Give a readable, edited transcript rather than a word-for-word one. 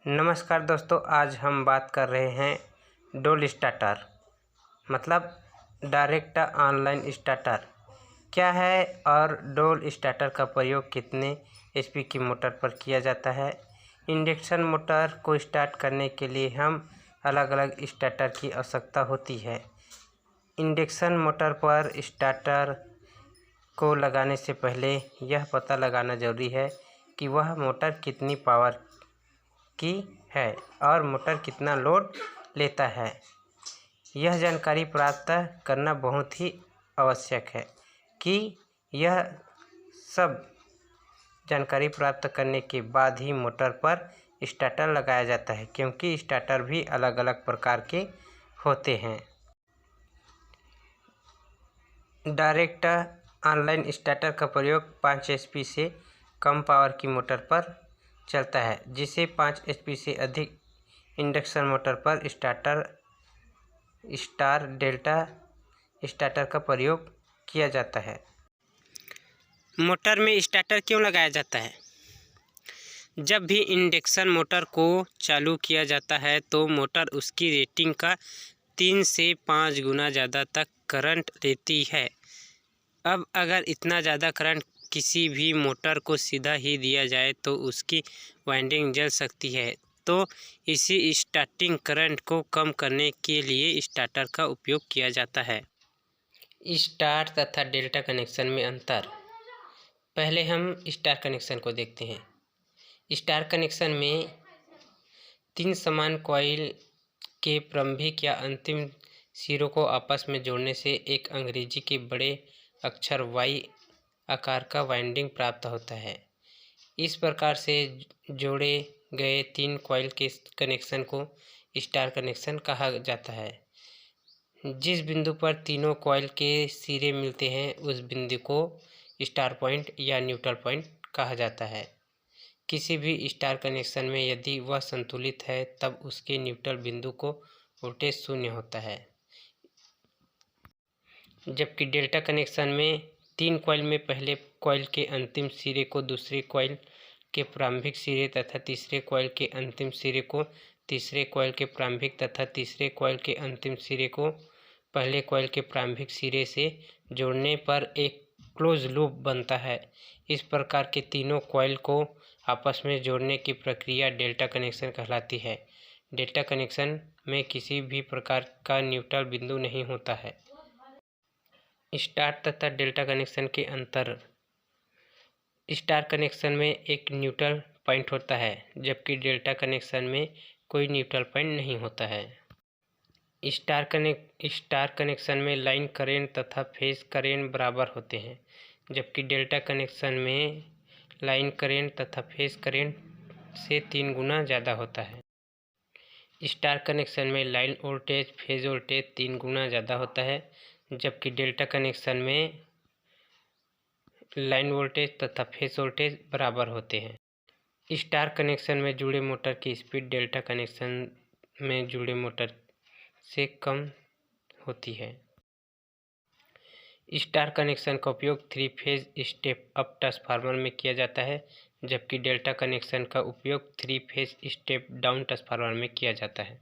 नमस्कार दोस्तों, आज हम बात कर रहे हैं डोल स्टार्टर मतलब डायरेक्ट ऑनलाइन स्टार्टर क्या है और डोल स्टार्टर का प्रयोग कितने एचपी की मोटर पर किया जाता है। इंडक्शन मोटर को स्टार्ट करने के लिए हम अलग अलग स्टार्टर की आवश्यकता होती है। इंडक्शन मोटर पर स्टार्टर को लगाने से पहले यह पता लगाना ज़रूरी है कि वह मोटर कितनी पावर की है और मोटर कितना लोड लेता है। यह जानकारी प्राप्त करना बहुत ही आवश्यक है कि यह सब जानकारी प्राप्त करने के बाद ही मोटर पर स्टार्टर लगाया जाता है, क्योंकि स्टार्टर भी अलग अलग प्रकार के होते हैं। डायरेक्ट ऑनलाइन स्टार्टर का प्रयोग 5 एचपी से कम पावर की मोटर पर चलता है, जिसे 5 एचपी से अधिक इंडक्शन मोटर पर स्टार डेल्टा स्टार्टर का प्रयोग किया जाता है। मोटर में स्टार्टर क्यों लगाया जाता है? जब भी इंडक्शन मोटर को चालू किया जाता है तो मोटर उसकी रेटिंग का 3 से 5 गुना ज़्यादा तक करंट लेती है। अब अगर इतना ज़्यादा करंट किसी भी मोटर को सीधा ही दिया जाए तो उसकी वाइंडिंग जल सकती है। तो इसी स्टार्टिंग करंट को कम करने के लिए स्टार्टर का उपयोग किया जाता है। स्टार तथा डेल्टा कनेक्शन में अंतर। पहले हम स्टार कनेक्शन को देखते हैं। स्टार कनेक्शन में 3 समान कॉइल के प्रारंभिक या अंतिम सिरों को आपस में जोड़ने से एक अंग्रेजी के बड़े अक्षर Y आकार का वाइंडिंग प्राप्त होता है। इस प्रकार से जोड़े गए 3 कॉइल के कनेक्शन को स्टार कनेक्शन कहा जाता है। जिस बिंदु पर तीनों कॉइल के सिरे मिलते हैं उस बिंदु को स्टार पॉइंट या न्यूट्रल पॉइंट कहा जाता है। किसी भी स्टार कनेक्शन में यदि वह संतुलित है तब उसके न्यूट्रल बिंदु को वोल्टेज 0 होता है। जबकि डेल्टा कनेक्शन में 3 कॉइल में पहले कॉइल के अंतिम सिरे को दूसरे कॉइल के प्रारंभिक सिरे तथा तीसरे कॉइल के अंतिम सिरे को तीसरे कॉइल के प्रारंभिक तथा तीसरे कॉइल के अंतिम सिरे को पहले कॉइल के प्रारंभिक सिरे से जोड़ने पर एक क्लोज लूप बनता है। इस प्रकार के तीनों कॉइल को आपस में जोड़ने की प्रक्रिया डेल्टा कनेक्शन कहलाती है। डेल्टा कनेक्शन में किसी भी प्रकार का न्यूट्रल बिंदु नहीं होता है। स्टार तथा डेल्टा कनेक्शन के अंतर। स्टार कनेक्शन में एक न्यूट्रल पॉइंट होता है, जबकि डेल्टा कनेक्शन में कोई न्यूट्रल पॉइंट नहीं होता है। स्टार कनेक्शन में लाइन करेंट तथा फेज करेंट बराबर होते हैं, जबकि डेल्टा कनेक्शन में लाइन करेंट तथा फेज करेंट से 3 गुना ज़्यादा होता है। स्टार कनेक्शन में लाइन वोल्टेज फेज वोल्टेज 3 गुना ज़्यादा होता है, जबकि डेल्टा कनेक्शन में लाइन वोल्टेज तथा फेज वोल्टेज बराबर होते हैं। स्टार कनेक्शन में जुड़े मोटर की स्पीड डेल्टा कनेक्शन में जुड़े मोटर से कम होती है। स्टार कनेक्शन का उपयोग 3 फेज स्टेप अप ट्रांसफार्मर में किया जाता है, जबकि डेल्टा कनेक्शन का उपयोग 3 फेज स्टेप डाउन ट्रांसफार्मर में किया जाता है।